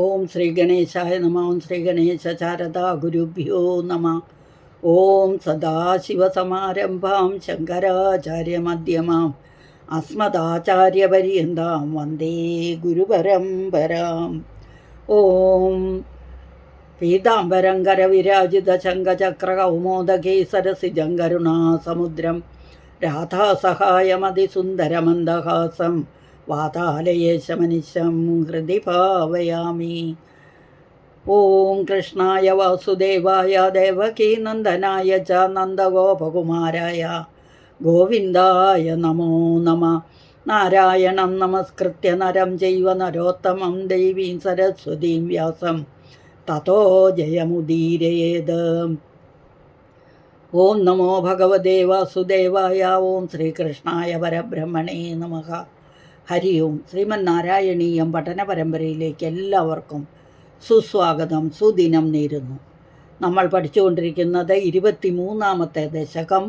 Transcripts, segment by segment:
ഓം ശ്രീ ഗണേശായ നമ. ഓം ശ്രീ ഗണേശ ശാരദാ ഗുരുഭ്യോ നമ. ഓം സദാശിവസമാരംഭാം ശങ്കരാചാര്യമധ്യമാം അസ്മദാചാര്യപര്യന്താം വന്ദേ ഗുരുപരമ്പരാം. ഓം പീതാംബരം കരവിരാജിത ശംഖചക്രകൗമോദകേസരസിജം കരുണാസമുദ്രം രാധാസഹായമതിസുന്ദരമന്ദഹാസം വാതാലയേശമനിശം ഹൃദി ഭാവയാമി. ഓം കൃഷ്ണായ വാസുദേവായ ദേവകീനന്ദനായ ച നന്ദഗോപകുമാരായ ഗോവിന്ദായ നമോ നമ. നാരായണം നമസ്കൃത്യ നരം ചൈവ നരോത്തമം ദേവീം സരസ്വതീം വ്യാസം തതോ ജയമുദീരയേത്. ഓം നമോ ഭഗവതേ വാസുദേവായ. ഓം ശ്രീകൃഷ്ണായ പരബ്രഹ്മണേ നമഃ. ഹരി ഓം. ശ്രീമന്നാരായണീയം പഠന പരമ്പരയിലേക്ക് എല്ലാവർക്കും സുസ്വാഗതം, സുദിനം നേരുന്നു. നമ്മൾ പഠിച്ചുകൊണ്ടിരിക്കുന്നത് 23-ാമത്തെ ദശകം,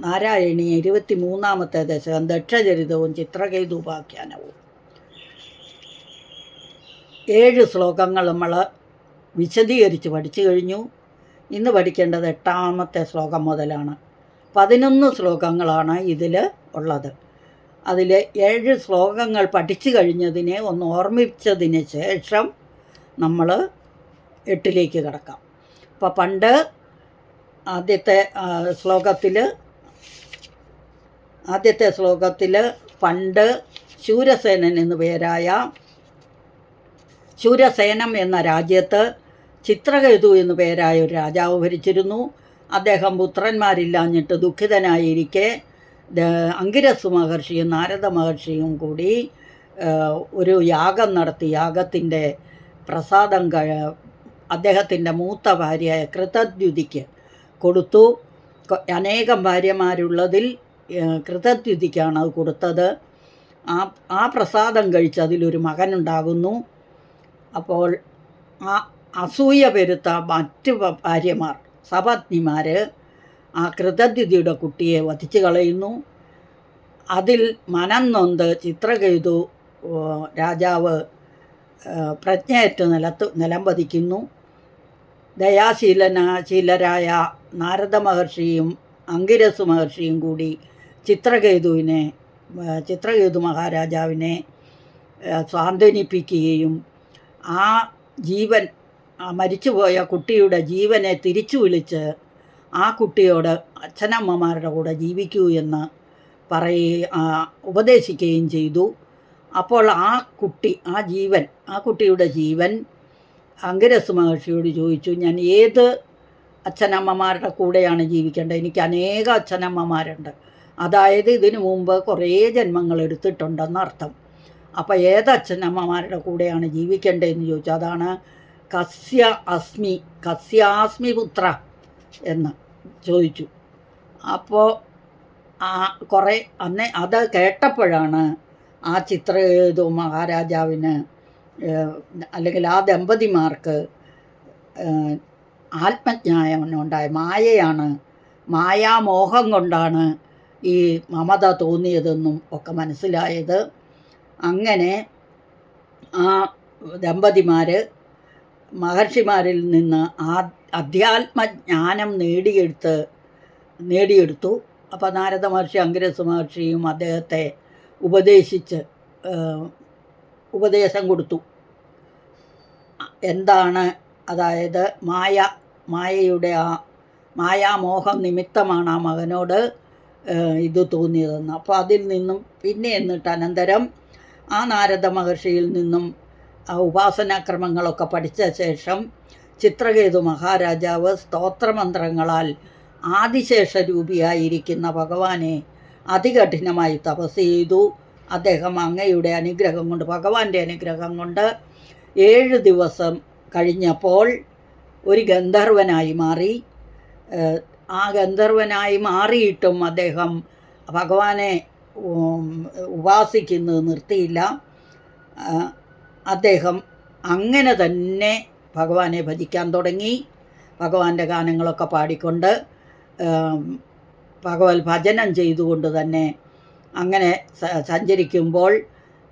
നാരായണീയ 23-ാമത്തെ ദശകം, ദക്ഷചരിതവും ചിത്രകേതുപാഖ്യാനവും. 7 ശ്ലോകങ്ങൾ നമ്മൾ വിശദീകരിച്ച് പഠിച്ചു കഴിഞ്ഞു. ഇന്ന് പഠിക്കേണ്ടത് 8-ാമത്തെ ശ്ലോകം മുതലാണ്. 11 ശ്ലോകങ്ങളാണ് ഇതിൽ ഉള്ളത്. അതിൽ 7 ശ്ലോകങ്ങൾ പഠിച്ചു കഴിഞ്ഞതിനെ ഒന്ന് ഓർമ്മിച്ചതിന് ശേഷം നമ്മൾ 8ലേക്ക് കിടക്കാം. അപ്പോൾ പണ്ട് ആദ്യത്തെ ശ്ലോകത്തിൽ പണ്ട് ശൂരസേനൻ എന്നു പേരായ ശൂരസേനം എന്ന രാജ്യത്ത് ചിത്രകേതു എന്നു പേരായ ഒരു രാജാവ് ഭരിച്ചിരുന്നു. അദ്ദേഹം പുത്രന്മാരില്ലാഞ്ഞിട്ട് ദുഃഖിതനായിരിക്കെ അങ്കിരസ് മഹർഷിയും നാരദ മഹർഷിയും കൂടി ഒരു യാഗം നടത്തി. യാഗത്തിൻ്റെ പ്രസാദം അദ്ദേഹത്തിൻ്റെ മൂത്ത ഭാര്യയായ കൃതദ്യുതിക്ക് കൊടുത്തു. അനേകം ഭാര്യമാരുള്ളതിൽ കൃതദ്യുതിക്കാണ് അത് കൊടുത്തത്. ആ പ്രസാദം കഴിച്ച് അതിലൊരു മകനുണ്ടാകുന്നു. അപ്പോൾ ആ അസൂയ പെരുത്ത മറ്റ് ഭാര്യമാർ, സപത്നിമാർ ആ കൃതദ്യുതിയുടെ കുട്ടിയെ വധിച്ചു കളയുന്നു. അതിൽ മനം നൊന്ത് ചിത്രകേതു രാജാവ് പ്രജ്ഞയേറ്റ് നിലംപതിക്കുന്നു. ദയാശീലരായ നാരദ മഹർഷിയും അങ്കിരസ് മഹർഷിയും കൂടി ചിത്രകേതു മഹാരാജാവിനെ സാന്ത്വനിപ്പിക്കുകയും ആ മരിച്ചുപോയ കുട്ടിയുടെ ജീവനെ തിരിച്ചു വിളിച്ച് ആ കുട്ടിയോട് അച്ഛനമ്മമാരുടെ കൂടെ ജീവിക്കൂ എന്ന് ഉപദേശിക്കുകയും ചെയ്തു. അപ്പോൾ ആ കുട്ടിയുടെ ജീവൻ അങ്കിരസ് മഹർഷിയോട് ചോദിച്ചു, ഞാൻ ഏത് അച്ഛനമ്മമാരുടെ കൂടെയാണ് ജീവിക്കേണ്ടത്? എനിക്ക് അനേക അച്ഛനമ്മമാരുണ്ട്, അതായത് ഇതിനു മുമ്പ് കുറേ ജന്മങ്ങൾ എടുത്തിട്ടുണ്ടെന്ന് അർത്ഥം. അപ്പോൾ ഏത് അച്ഛനമ്മമാരുടെ കൂടെയാണ് ജീവിക്കേണ്ടതെന്ന് ചോദിച്ചു. അതാണ് കസ്യാസ്മി പുത്ര എന്ന് ചോദിച്ചു. അപ്പോൾ അത് കേട്ടപ്പോഴാണ് ആ ചിത്രകേതു മഹാരാജാവിന് അല്ലെങ്കിൽ ആ ദമ്പതിമാർക്ക് ആത്മജ്ഞാനമുണ്ടായ മായാമോഹം കൊണ്ടാണ് ഈ മമത തോന്നിയതെന്നും ഒക്കെ മനസ്സിലായത്. അങ്ങനെ ആ ദമ്പതിമാർ മഹർഷിമാരിൽ നിന്ന് അധ്യാത്മജ്ഞാനം നേടിയെടുത്തു. അപ്പോൾ നാരദ മഹർഷി അങ്കിരസ് മഹർഷിയും അദ്ദേഹത്തെ ഉപദേശം കൊടുത്തു. എന്താണ്, അതായത് മായയുടെ മായാമോഹം നിമിത്തമാണ് ആ മകനോട് ഇത് തോന്നിയതെന്ന്. അപ്പോൾ അതിൽ നിന്നും എന്നിട്ട് അനന്തരം ആ നാരദ മഹർഷിയിൽ നിന്നും ഉപാസനാക്രമങ്ങളൊക്കെ പഠിച്ച ശേഷം ചിത്രകേതു മഹാരാജാവ് സ്തോത്രമന്ത്രങ്ങളാൽ ആദിശേഷരൂപിയായിരിക്കുന്ന ഭഗവാനെ അതികഠിനമായി തപസ് ചെയ്തു. അദ്ദേഹം ഭഗവാന്റെ അനുഗ്രഹം കൊണ്ട് 7 ദിവസം കഴിഞ്ഞപ്പോൾ ഒരു ഗന്ധർവനായി മാറി. ആ ഗന്ധർവനായി മാറിയിട്ടും അദ്ദേഹം ഭഗവാനെ ഉപാസിക്കുന്നത് നിർത്തിയില്ല. അദ്ദേഹം അങ്ങനെ തന്നെ ഭഗവാനെ ഭജിക്കാൻ തുടങ്ങി. ഭഗവാന്റെ ഗാനങ്ങളൊക്കെ പാടിക്കൊണ്ട് ഭഗവത് ഭജനം ചെയ്തുകൊണ്ട് തന്നെ അങ്ങനെ സഞ്ചരിക്കുമ്പോൾ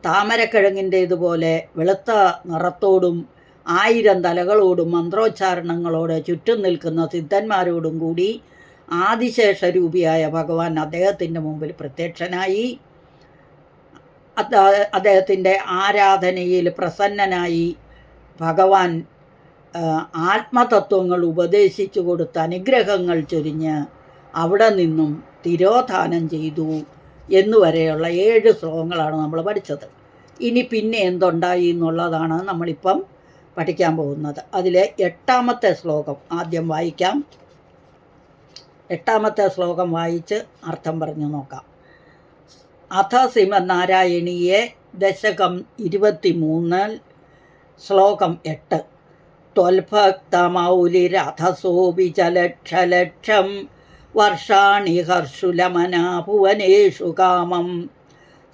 താമരക്കിഴങ്ങിൻ്റേതുപോലെ വെളുത്ത നിറത്തോടും 1000 തലകളോടും മന്ത്രോച്ചാരണങ്ങളോട് ചുറ്റും നിൽക്കുന്ന സിദ്ധന്മാരോടും കൂടി ആദിശേഷരൂപിയായ ഭഗവാൻ അദ്ദേഹത്തിൻ്റെ മുമ്പിൽ പ്രത്യക്ഷനായി. അദ്ദേഹത്തിൻ്റെ ആരാധനയിൽ പ്രസന്നനായി ഭഗവാൻ ആത്മതത്വങ്ങൾ ഉപദേശിച്ചു കൊടുത്ത് അനുഗ്രഹങ്ങൾ ചൊരിഞ്ഞ് അവിടെ നിന്നും തിരോധാനം ചെയ്തു എന്നുവരെയുള്ള 7 ശ്ലോകങ്ങളാണ് നമ്മൾ പഠിച്ചത്. ഇനി പിന്നെ എന്തുണ്ടായി എന്നുള്ളതാണ് നമ്മളിപ്പം പഠിക്കാൻ പോകുന്നത്. അതിലെ 8ാമത്തെ ശ്ലോകം ആദ്യം വായിക്കാം. 8ാമത്തെ ശ്ലോകം വായിച്ച് അർത്ഥം പറഞ്ഞു നോക്കാം. അഥ ശ്രീമന്നാരായണീയെ ദശകം 23 ശ്ലോകം 8. ത്വൽഭക്തമൗലിരഥസോപി ച ലക്ഷലക്ഷം വർഷാണി ഹർഷുലമനാ ഭുവനേഷു കാമം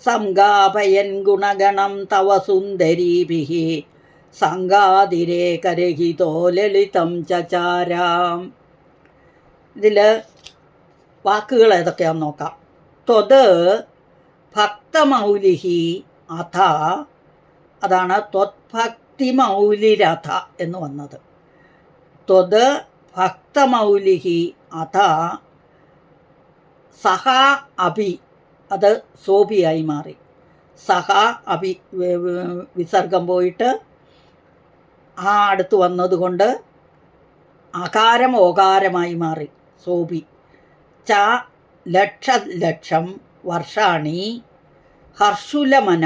സംഗാപയൻ ഗുണഗണം തവ സുന്ദരീഭിഃ സംഗാതിരേകരഹിതോ ലളിതം ചചാരാം. ഇതിൽ വാക്കുകൾ ഏതൊക്കെയാണെന്ന് നോക്കാം. ത്വത് ഭക്തമൗലിഹി അഥ, അതാണ് ത്വത്ഭക്തിമൗലിരഥ എന്ന് വന്നത്. ത്വത് ഭക്തമൗലിഹി അഥ സഹ അഭി, അത് സോഭിയായി മാറി. സഹ അഭി വിസർഗം പോയിട്ട് ആ അടുത്ത് വന്നതുകൊണ്ട് അകാരം ഓകാരമായി മാറി. സോഭി. ച ലക്ഷം വർഷാണി ഹർഷുലമന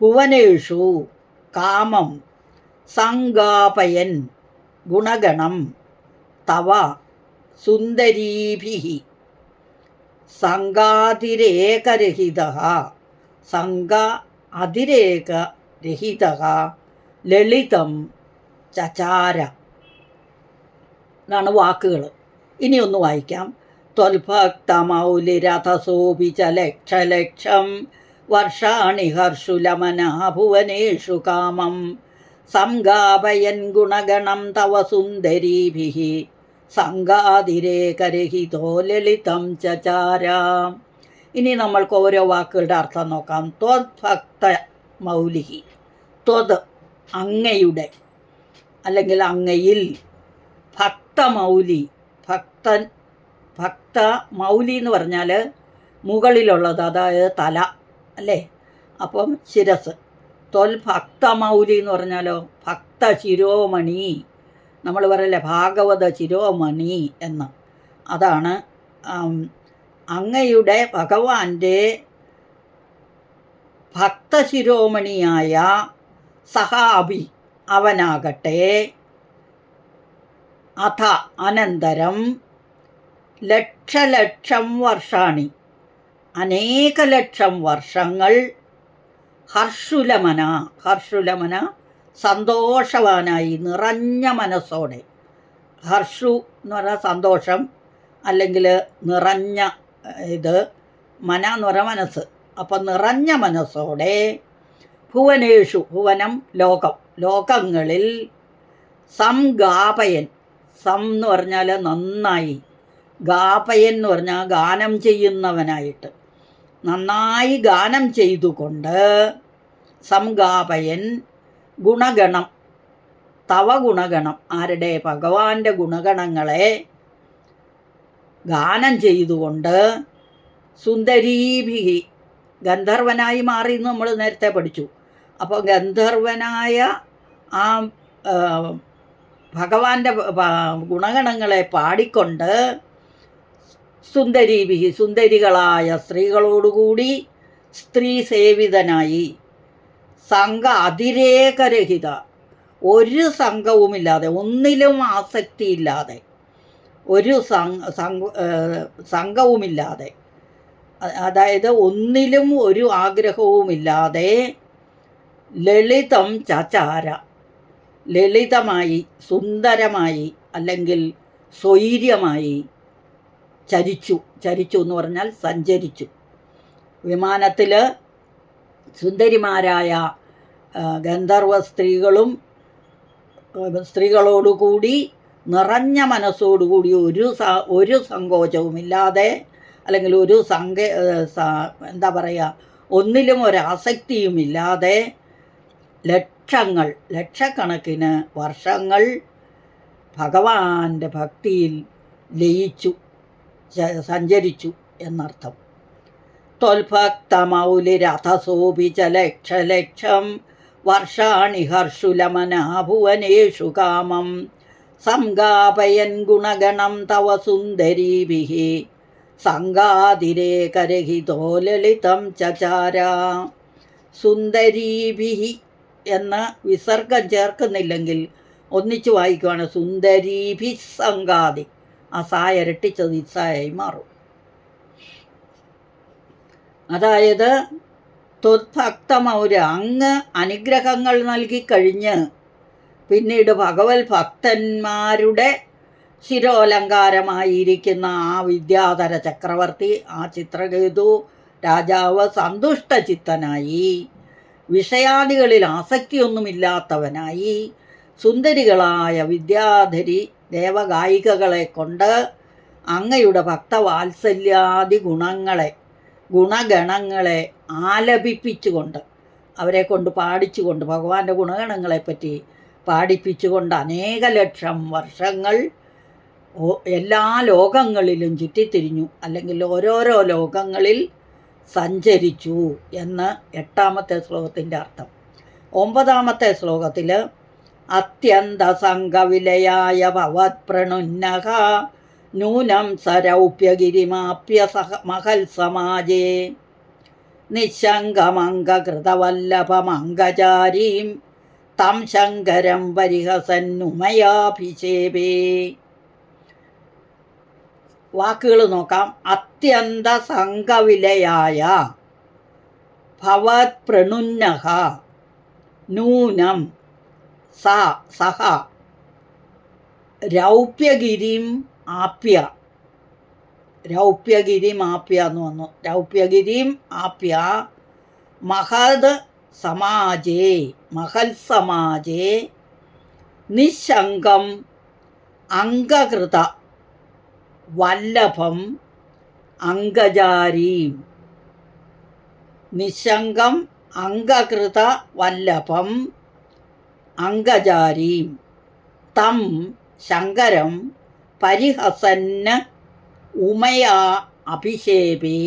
ഭുവനേഷു കാമം സംഗാപയൻ ഗുണഗണം തവ സുന്ദരീഭിഃ സംഗാതിരേകരഹിതഃ അതിരേകരഹിതഃ ലളിതം ചചാര. ഇതാണ് വാക്കുകൾ. ഇനി ഒന്ന് വായിക്കാം. ത്വൽഭക്തമൗലിരഥസോപി ച ലക്ഷലക്ഷം വർഷാണി ഹർഷുലമനാ ഭുവനേഷു കാമം സംഗാപയൻ ഗുണഗണം തവ സുന്ദരീഭിഃ സംഗാതിരേകരഹിതോ ലളിതം ചചാരാം. ഇനി നമ്മൾക്ക് ഓരോ വാക്കുകളുടെ അർത്ഥം നോക്കാം. ത്വദ്ഭക്ത മൗലിഹി, ത്വത് അങ്ങയുടെ അല്ലെങ്കിൽ അങ്ങയിൽ, ഭക്തമൗലി ഭക്തൻ, ഭക്തമൗലി എന്ന് പറഞ്ഞാൽ മുകളിലുള്ളത്, അതായത് തല അല്ലേ, അപ്പം ശിരസ്. ത്വൽഭക്തമൗലി എന്ന് പറഞ്ഞാലോ ഭക്ത ശിരോമണി, നമ്മൾ പറയല്ലേ ഭാഗവത ശിരോമണി എന്ന്. അതാണ് അങ്ങയുടെ ഭഗവാന്റെ ഭക്തശിരോമണിയായ സഹാബി അവനാകട്ടെ അഥ അനന്തരം ലക്ഷലക്ഷം വർഷാണി അനേക ലക്ഷം വർഷങ്ങൾ ഹർഷുലമന, ഹർഷുലമന സന്തോഷവാനായി നിറഞ്ഞ മനസ്സോടെ. ഹർഷു എന്ന് പറഞ്ഞാൽ സന്തോഷം, അല്ലെങ്കിൽ നിറഞ്ഞ ഇത്, മന എന്ന് പറഞ്ഞാൽ മനസ്സ്. അപ്പം നിറഞ്ഞ മനസ്സോടെ ഭുവനേഷു, ഭുവനം ലോകം, ലോകങ്ങളിൽ സംഗാപയൻ, സം എന്ന് പറഞ്ഞാൽ നന്നായി, ഗാപയൻ എന്ന് പറഞ്ഞാൽ ഗാനം ചെയ്യുന്നവനായിട്ട്, നന്നായി ഗാനം ചെയ്തുകൊണ്ട്, സംഗാപയൻ ഗുണഗണം തവ ഗുണഗണം, ആരുടെ ഭഗവാന്റെ ഗുണഗണങ്ങളെ ഗാനം ചെയ്തുകൊണ്ട്, സുന്ദരീഭി ഗന്ധർവനായി മാറി എന്ന് നമ്മൾ നേരത്തെ പഠിച്ചു. അപ്പോൾ ഗന്ധർവനായ ആ ഭഗവാന്റെ ഗുണഗണങ്ങളെ പാടിക്കൊണ്ട് സുന്ദരീഭി സുന്ദരികളായ സ്ത്രീകളോടുകൂടി സ്ത്രീ സേവിതനായി, സംഘ അതിരേകരഹിത, ഒരു സംഘവുമില്ലാതെ, ഒന്നിലും ആസക്തിയില്ലാതെ, ഒരു സംഘവുമില്ലാതെ, അതായത് ഒന്നിലും ഒരു ആഗ്രഹവുമില്ലാതെ, ലളിതം ചചാര, ലളിതമായി സുന്ദരമായി അല്ലെങ്കിൽ സ്വൈര്യമായി ചരിച്ചു. ചരിച്ചു എന്ന് പറഞ്ഞാൽ സഞ്ചരിച്ചു. വിമാനത്തിൽ സുന്ദരിമാരായ ഗന്ധർവ സ്ത്രീകളോടുകൂടി നിറഞ്ഞ മനസ്സോടുകൂടി ഒരു സങ്കോചവുമില്ലാതെ, അല്ലെങ്കിൽ ഒരു എന്താ പറയുക, ഒന്നിലും ഒരാസക്തിയുമില്ലാതെ ലക്ഷക്കണക്കിന് വർഷങ്ങൾ ഭഗവാന്റെ ഭക്തിയിൽ ലയിച്ചു സഞ്ചരിച്ചു എന്നർത്ഥം. ത്വൽഭക്തമൗലിരഥസോപി ച ലക്ഷലക്ഷം വർഷാണി ഹർഷുലമനാഭുവനേഷു കാമം സംഗാപയൻ ഗുണഗണം തവ സുന്ദരീഭിഃ സംഗാതിരേകരഹിതോ ലളിതം ചചാര. സുന്ദരീഭിഃ എന്ന വിസർഗം ചേർക്കുന്നില്ലെങ്കിൽ ഒന്നിച്ചു വായിക്കുവാണ് സുന്ദരീഭി സംഗാതി. ആ സാ ഇരട്ടിച്ചത് ഇസായി മാറും. അതായത് ത്വത്ഭക്തമൗര്, അങ്ങ് അനുഗ്രഹങ്ങൾ നൽകിക്കഴിഞ്ഞ് പിന്നീട് ഭഗവത് ഭക്തന്മാരുടെ ശിരോലങ്കാരമായിരിക്കുന്ന ആ വിദ്യാധര ചക്രവർത്തി, ആ ചിത്രകേതു രാജാവ് സന്തുഷ്ടചിത്തനായി, വിഷയാദികളിൽ ആസക്തിയൊന്നുമില്ലാത്തവനായി, സുന്ദരികളായ വിദ്യാധരി ദേവഗായികകളെ കൊണ്ട് അങ്ങയുടെ ഭക്തവാത്സല്യാദി ഗുണഗണങ്ങളെ ആലപിപ്പിച്ചുകൊണ്ട്, അവരെ കൊണ്ട് പാടിച്ചുകൊണ്ട്, ഭഗവാന്റെ ഗുണഗണങ്ങളെപ്പറ്റി പാടിപ്പിച്ചുകൊണ്ട് അനേക ലക്ഷം വർഷങ്ങൾ എല്ലാ ലോകങ്ങളിലും ചുറ്റിത്തിരിഞ്ഞു, അല്ലെങ്കിൽ ഓരോരോ ലോകങ്ങളിൽ സഞ്ചരിച്ചു എന്ന് 8ാമത്തെ ശ്ലോകത്തിൻ്റെ അർത്ഥം. 9ാമത്തെ ശ്ലോകത്തിൽ അത്യന്തസംഗവിലയായ ഭവത്പ്രണുന്നഃ നൂനം സരൗപ്യഗിരിമാപ്യ മഹൽ സമാജേ നിശങ്കമംഗകൃതവല്ലഭമംഗചാരീം തം ശങ്കരം പരിഹസന്നുമയാഭിഷേപേ. വാക്കുകൾ നോക്കാം. അത്യന്തസംഗവിലയായ ഭവത്പ്രണുന്നഃ നൂനം സഹ രൗപ്യഗിരിം ആപ്യ. രൗപ്യഗിരിമാപ്യ എന്ന് വന്നു. രൗപ്യഗിരിം ആപ്യ മഹൽ സമാജേ നിശങ്കം അംഗകൃത വല്ലഭം അംഗജാരീം. നിശങ്കം അംഗകൃത വല്ലഭം അംഗജാരീം തം ശങ്കരം പരിഹസന്ന് ഉമയാ അഭിഷേപേ.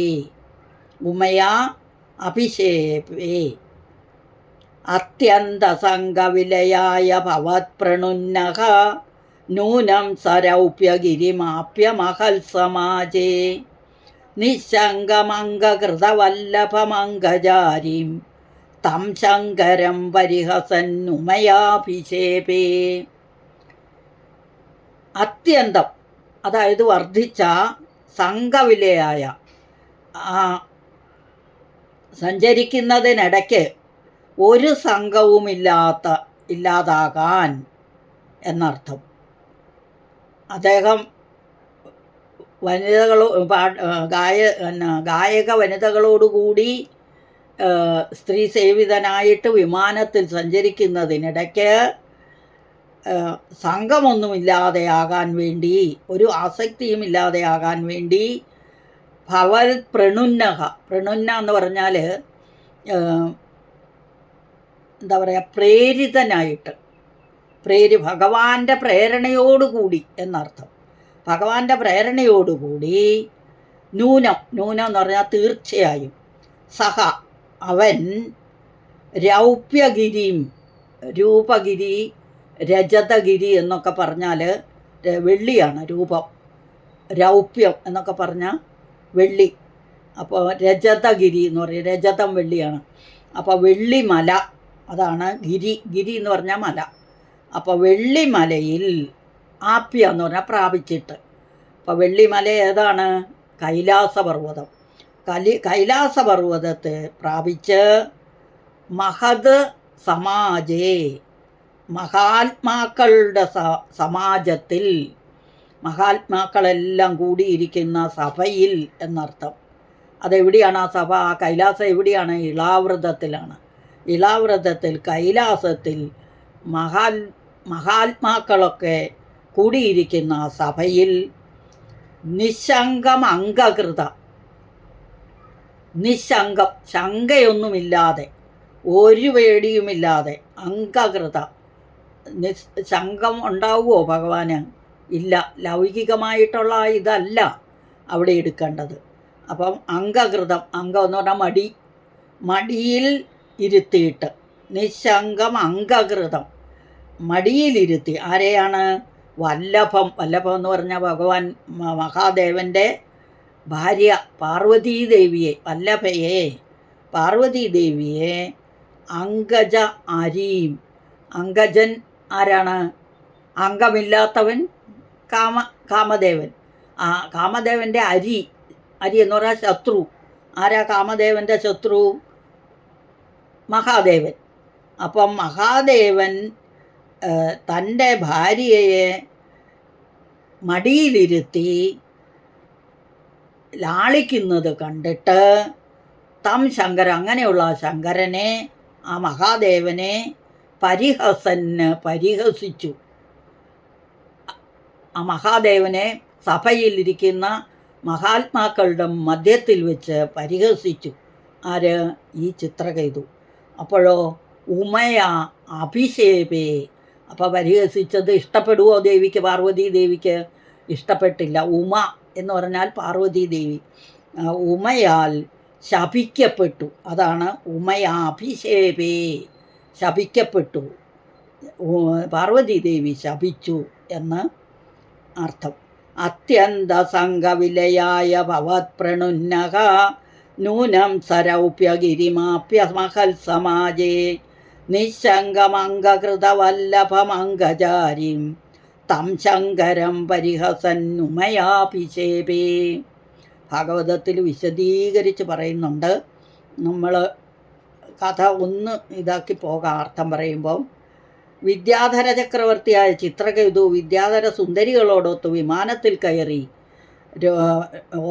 അത്യന്തസംഗവിലയായ ഭവത്പ്രണുന്നഃ നൂനം സരൗപ്യഗിരിമാപ്യ മഹൽ സമാജേ നിശങ്കമംഗകൃതവല്ലഭമംഗജാരീം തം ശങ്കരം പരിഹസന്നുമയാഭിഷേപേ. അത്യന്തം, അതായത് വർദ്ധിച്ച, സംഘവിലയായ, സഞ്ചരിക്കുന്നതിനിടയ്ക്ക് ഒരു ഇല്ലാതാകാൻ എന്നർത്ഥം. അദ്ദേഹം ഗായക വനിതകളോടുകൂടി സ്ത്രീ സേവിതനായിട്ട് വിമാനത്തിൽ സഞ്ചരിക്കുന്നതിനിടയ്ക്ക് സംഘമൊന്നുമില്ലാതെയാകാൻ വേണ്ടി, ഒരു ആസക്തിയും ഇല്ലാതെയാകാൻ വേണ്ടി ഭവൽ പ്രണുന്നഃ, പ്രണുന്ന എന്ന് പറഞ്ഞാൽ എന്താ പറയുക, പ്രേരിതനായിട്ട്, ഭഗവാന്റെ പ്രേരണയോടുകൂടി എന്നർത്ഥം. ഭഗവാന്റെ പ്രേരണയോടുകൂടി നൂനം എന്ന് പറഞ്ഞാൽ തീർച്ചയായും, സഹ അവൻ, രൗപ്യഗിരിയും, രൂപഗിരി രജതഗിരി എന്നൊക്കെ പറഞ്ഞാൽ വെള്ളിയാണ് രൂപം, രൗപ്യം എന്നൊക്കെ പറഞ്ഞാൽ വെള്ളി. അപ്പോൾ രജതഗിരി എന്ന് പറയും, രജതം വെള്ളിയാണ്. അപ്പോൾ വെള്ളിമല, അതാണ് ഗിരി എന്ന് പറഞ്ഞാൽ മല. അപ്പോൾ വെള്ളിമലയിൽ ആപ്യ എന്ന് പറഞ്ഞാൽ പ്രാപിച്ചിട്ട്. അപ്പോൾ വെള്ളിമല ഏതാണ്? കൈലാസപർവ്വതം. കൈലാസപർവ്വതത്തെ പ്രാപിച്ച് മഹത് സമാജേ, മഹാത്മാക്കളുടെ സമാജത്തിൽ, മഹാത്മാക്കളെല്ലാം കൂടിയിരിക്കുന്ന സഭയിൽ എന്നർത്ഥം. അതെവിടെയാണ് ആ സഭ? ആ കൈലാസം എവിടെയാണ്? ഇളാവൃതത്തിലാണ്. ഇളാവൃതത്തിൽ, കൈലാസത്തിൽ മഹാത്മാക്കളൊക്കെ കൂടിയിരിക്കുന്ന സഭയിൽ നിശങ്കം അംഗകൃത, നിശങ്കം, ശങ്കയൊന്നുമില്ലാതെ, ഒരു പേടിയുമില്ലാതെ, അംഗകൃത. ശങ്കം ഉണ്ടാവുമോ ഭഗവാന്? ഇല്ല. ലൗകികമായിട്ടുള്ള ഇതല്ല അവിടെ എടുക്കേണ്ടത്. അപ്പം അംഗകൃതം, അംഗം എന്ന് പറഞ്ഞാൽ മടി, മടിയിൽ ഇരുത്തിയിട്ട്, നിശങ്കം അംഗകൃതം, മടിയിലിരുത്തി. ആരെയാണ്? വല്ലഭം. വല്ലഭം എന്ന് പറഞ്ഞാൽ ഭഗവാൻ മഹാദേവൻ്റെ ഭാര്യ പാർവതീദേവിയെ, വല്ലഭയെ, പാർവതീദേവിയെ അങ്കജ അരീം. അങ്കജൻ ആരാണ്? അംഗമില്ലാത്തവൻ കാമദേവൻ. കാമദേവൻ്റെ അരി, അരി എന്ന് പറഞ്ഞാൽ ശത്രു. ആരാ കാമദേവൻ്റെ ശത്രു? മഹാദേവൻ. അപ്പം മഹാദേവൻ തൻ്റെ ഭാര്യയെ മടിയിലിരുത്തി ലാളിക്കുന്നത് കണ്ടിട്ട് തം ശങ്കര, അങ്ങനെയുള്ള ശങ്കരനെ, ആ മഹാദേവനെ പരിഹസിച്ചു. ആ മഹാദേവനെ സഭയിലിരിക്കുന്ന മഹാത്മാക്കളുടെ മധ്യത്തിൽ വെച്ച് പരിഹസിച്ചു. ആര്? ഈ ചിത്രകേതു. അപ്പോഴോ ഉമയ അഭിഷേപേ. അപ്പോൾ പരിഹസിച്ചത് ഇഷ്ടപ്പെടുവോ ദേവിക്ക്? പാർവതീ ദേവിക്ക് ഇഷ്ടപ്പെട്ടില്ല. ഉമ എന്ന് പറഞ്ഞാൽ പാർവതീദേവി, ഉമയാൽ ശപിക്കപ്പെട്ടു. അതാണ് ഉമയാഭിഷേപേ, ശപിക്കപ്പെട്ടു. പാർവതീദേവി ശപിച്ചു എന്ന് അർത്ഥം. അത്യന്ത സംഘവിലയായ ഭവത്പ്രണുന്നക നൂനം സരൗപ്യഗിരിമാപ്യ മഹൽ സമാജേ നിശങ്കമംഗകൃതവല്ലഭമംഗചാരിം തം ശങ്കരം പരിഹസന്നുമയാഭിഷേപേ. ഭാഗവതത്തിൽ വിശദീകരിച്ച് പറയുന്നുണ്ട്. നമ്മൾ കഥ ഒന്ന് ഇതാക്കി പോകാം. അർത്ഥം പറയുമ്പം, വിദ്യാധര ചക്രവർത്തിയായ ചിത്രകേതു വിദ്യാധര സുന്ദരികളോടൊത്ത് വിമാനത്തിൽ കയറി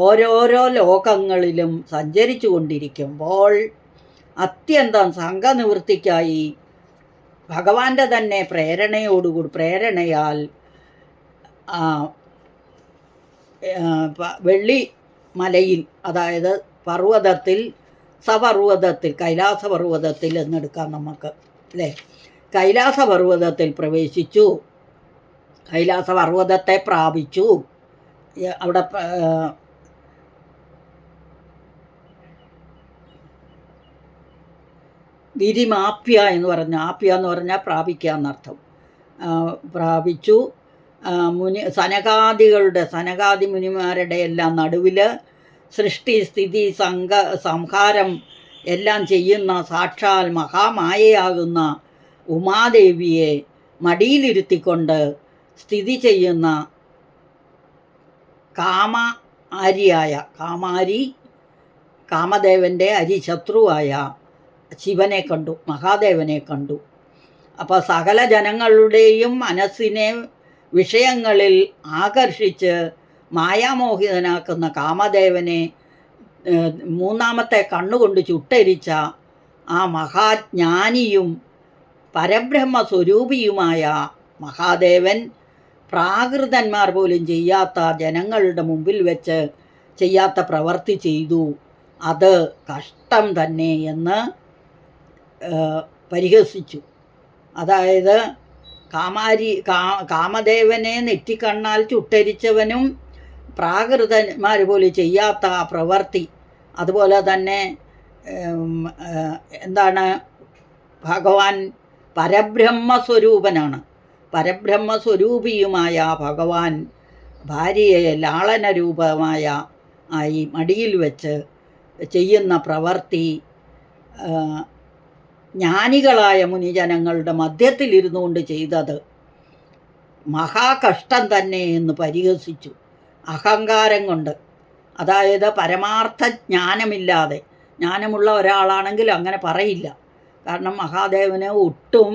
ഓരോരോ ലോകങ്ങളിലും സഞ്ചരിച്ചു കൊണ്ടിരിക്കുമ്പോൾ അത്യന്തം സംഘനിവൃത്തിക്കായി ഭഗവാന്റെ തന്നെ പ്രേരണയാൽ വെള്ളി മലയിൽ, അതായത് പർവ്വതത്തിൽ, സപർവ്വതത്തിൽ, കൈലാസപർവ്വതത്തിൽ എന്നെടുക്കാം നമുക്ക്, അല്ലേ? കൈലാസപർവ്വതത്തിൽ പ്രവേശിച്ചു, കൈലാസപർവ്വതത്തെ പ്രാപിച്ചു. അവിടെ ഗിരിമാപ്യ എന്ന് പറഞ്ഞാൽ, ആപ്യ എന്ന് പറഞ്ഞാൽ പ്രാപിക്കുക എന്നർത്ഥം. പ്രാപിച്ചു. സനകാദി മുനിമാരുടെ എല്ലാം നടുവിൽ സൃഷ്ടി സ്ഥിതി സംഹാരം എല്ലാം ചെയ്യുന്ന സാക്ഷാൽ മഹാമായയാകുന്ന ഉമാദേവിയെ മടിയിലിരുത്തിക്കൊണ്ട് സ്ഥിതി ചെയ്യുന്ന കാമദേവൻ്റെ അരിശത്രുവായ ശിവനെ കണ്ടു, മഹാദേവനെ കണ്ടു. അപ്പോൾ സകല ജനങ്ങളുടെയും മനസ്സിനെ വിഷയങ്ങളിൽ ആകർഷിച്ച് മായാമോഹിതനാക്കുന്ന കാമദേവനെ മൂന്നാമത്തെ കണ്ണുകൊണ്ട് ചുട്ടരിച്ച ആ മഹാജ്ഞാനിയും പരബ്രഹ്മസ്വരൂപിയുമായ മഹാദേവൻ പ്രാകൃതന്മാർ പോലും ചെയ്യാത്ത, ജനങ്ങളുടെ മുമ്പിൽ വെച്ച് ചെയ്യാത്ത പ്രവൃത്തി ചെയ്തു. അത് കഷ്ടം തന്നെ എന്ന് പരിഹസിച്ചു. അതായത് കാമദേവനെ നെറ്റിക്കണ്ണാൽ ചുട്ടരിച്ചവനും പ്രാകൃതന്മാർ പോലും ചെയ്യാത്ത ആ പ്രവൃത്തി, അതുപോലെ തന്നെ എന്താണ്, ഭഗവാൻ പരബ്രഹ്മസ്വരൂപനാണ്. പരബ്രഹ്മസ്വരൂപിയുമായ ഭഗവാൻ ഭാര്യയെ ലാളനരൂപമായ ഈ മടിയിൽ വെച്ച് ചെയ്യുന്ന പ്രവൃത്തി ജ്ഞാനികളായ മുനിജനങ്ങളുടെ മധ്യത്തിലിരുന്നു കൊണ്ട് ചെയ്തത് മഹാകഷ്ടം തന്നെ എന്ന് പരിഹസിച്ചു. അഹങ്കാരം കൊണ്ട്, അതായത് പരമാർത്ഥ ജ്ഞാനമില്ലാതെ, ജ്ഞാനമുള്ള ഒരാളാണെങ്കിൽ അങ്ങനെ പറയില്ല. കാരണം മഹാദേവന് ഒട്ടും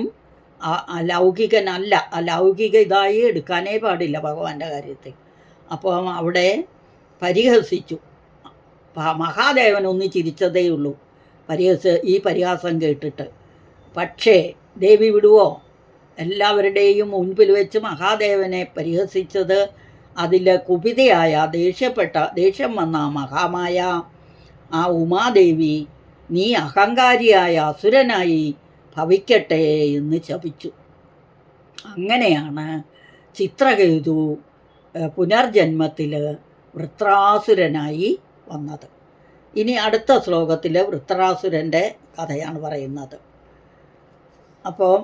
ലൗകികനല്ല, ലൗകിക ഇതായി എടുക്കാനേ പാടില്ല ഭഗവാന്റെ കാര്യത്തിൽ. അപ്പോൾ അവിടെ പരിഹസിച്ചു. മഹാദേവൻ ഒന്ന് ചിരിച്ചതേ ഉള്ളൂ ഈ പരിഹാസം കേട്ടിട്ട്. പക്ഷേ ദേവി വിടുവോ? എല്ലാവരുടെയും മുൻപിൽ വെച്ച് മഹാദേവനെ പരിഹസിച്ചത് അതിൽ കുപിതയായ ദേഷ്യം വന്ന മഹാമായ ആ ഉമാദേവി നീ അഹങ്കാരിയായ അസുരനായി ഭവിക്കട്ടെ എന്ന് ശപിച്ചു. അങ്ങനെയാണ് ചിത്രകേതു പുനർജന്മത്തിൽ വൃത്രാസുരനായി വന്നത്. ഇനി അടുത്ത ശ്ലോകത്തിൽ വൃത്രാസുരൻ്റെ കഥയാണ് പറയുന്നത്. അപ്പോൾ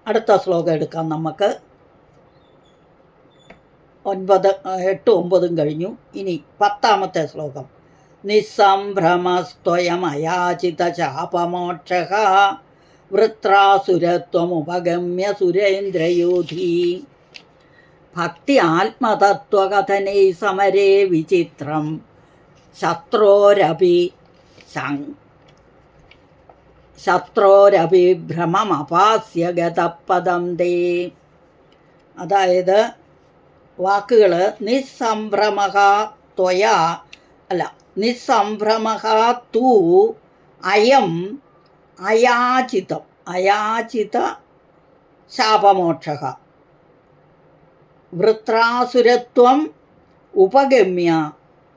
അടുത്ത ശ്ലോകം എടുക്കാം നമുക്ക്. 8, 9 കഴിഞ്ഞു. ഇനി 10ാമത്തെ ശ്ലോകം. നിസ്സംഭ്രമസ്ത്വയമയാചിത ചാപമോക്ഷഃ വൃത്രാസുരത്വമുപഗമ്യ സുരേന്ദ്രയോധി ഭക്തി ആത്മതത്വകഥനൈ സമരേ വിചിത്രം ശത്രോരപി ഭ്രമമപാസ്യ ഗതപദം തേ. അതായത് വാക്കുകൾ നിസ്സംഭ്രമഃ ത്വയാ അല്ല നിസ്സംഭ്രമഃ തു അയം അയാചിത ശാപമോക്ഷഃ വൃത്രാസുരത്വം ഉപഗമ്യ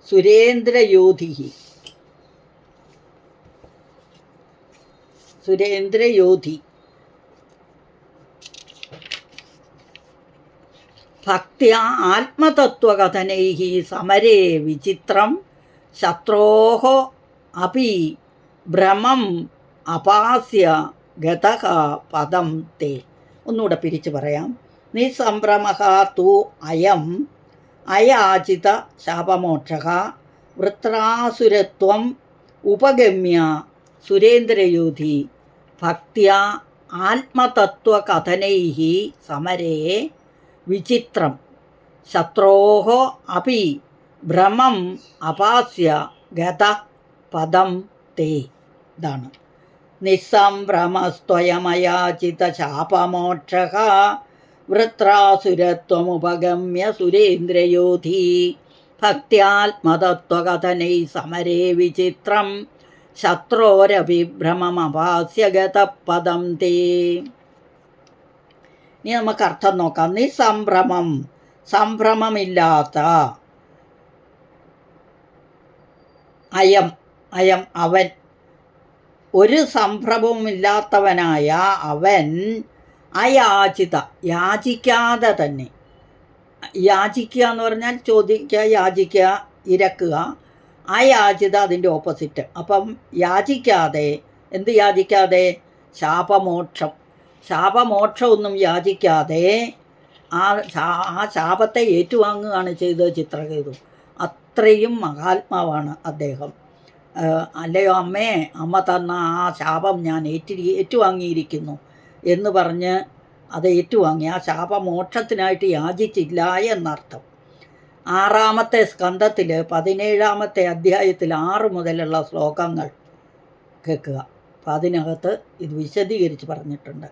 സുരേന്ദ്രയോധി ഭക്ത്യാ ആത്മതത്വകഥനൈഃ സമരേ വിചിത്രം ശത്രോഃ അപി ഭ്രമം അപാസ്യ ഗതഃ പദം തേ. ഒന്നുകൂടെ പിരിച്ചു പറയാം. നിസ്സംഭ്രമഃ തു അയം അയാചിത ശാപമോക്ഷഃ വൃത്രാസുരത്വം ഉപഗമ്യ സുരേന്ദ്രയോധി ഭക്ത്യാ ആത്മതത്വകഥനൈഃ സമരേ വിചിത്രം ശത്രോഃ അപി ഭ്രമം അപാസ്യ ഗത പദം തേ. ഇതാണ് നിസ്സംഭ്രമസ്ത്വയമയാചിത ശാപമോക്ഷഃ വൃത്രാസുരത്വമുപഗമ്യ സുരേന്ദ്രയോധി ഭക്ത്യാത്മതത്വകഥനൈ സമരേ വിചിത്രം ശത്രോരപി ഭ്രമമപാസ്യ ഗതപദം തേ. ഇനി നമുക്ക് അർത്ഥം നോക്കാം. നിസ്സംഭ്രമം, സംഭ്രമമില്ലാത്ത, അയം അവൻ, ഒരു സംഭ്രമവുമില്ലാത്തവനായ അവൻ, അയാചിത യാചിക്കാതെ തന്നെ. യാചിക്കുക എന്ന് പറഞ്ഞാൽ ചോദിക്കുക, യാചിക്കുക, ഇരക്കുക. അയാചിത അതിൻ്റെ ഓപ്പോസിറ്റ്. അപ്പം യാചിക്കാതെ, എന്ത് യാചിക്കാതെ? ശാപമോക്ഷമൊന്നും യാചിക്കാതെ ആ ശാപത്തെ ഏറ്റുവാങ്ങുകയാണ് ചെയ്തത് ചിത്രകേതു. അത്രയും മഹാത്മാവാണ് അദ്ദേഹം. അല്ലയോ അമ്മേ, അമ്മ തന്ന ആ ശാപം ഞാൻ ഏറ്റുവാങ്ങിയിരിക്കുന്നു എന്ന് പറഞ്ഞ് അത് ഏറ്റുവാങ്ങി. ആ ശാപമോക്ഷത്തിനായിട്ട് യാചിച്ചില്ല എന്നർത്ഥം. 6ാമത്തെ സ്കന്ധത്തിൽ 17ാമത്തെ അധ്യായത്തിൽ 6 മുതലുള്ള ശ്ലോകങ്ങൾ കേൾക്കുക. അപ്പം അതിനകത്ത് ഇത് വിശദീകരിച്ച് പറഞ്ഞിട്ടുണ്ട്.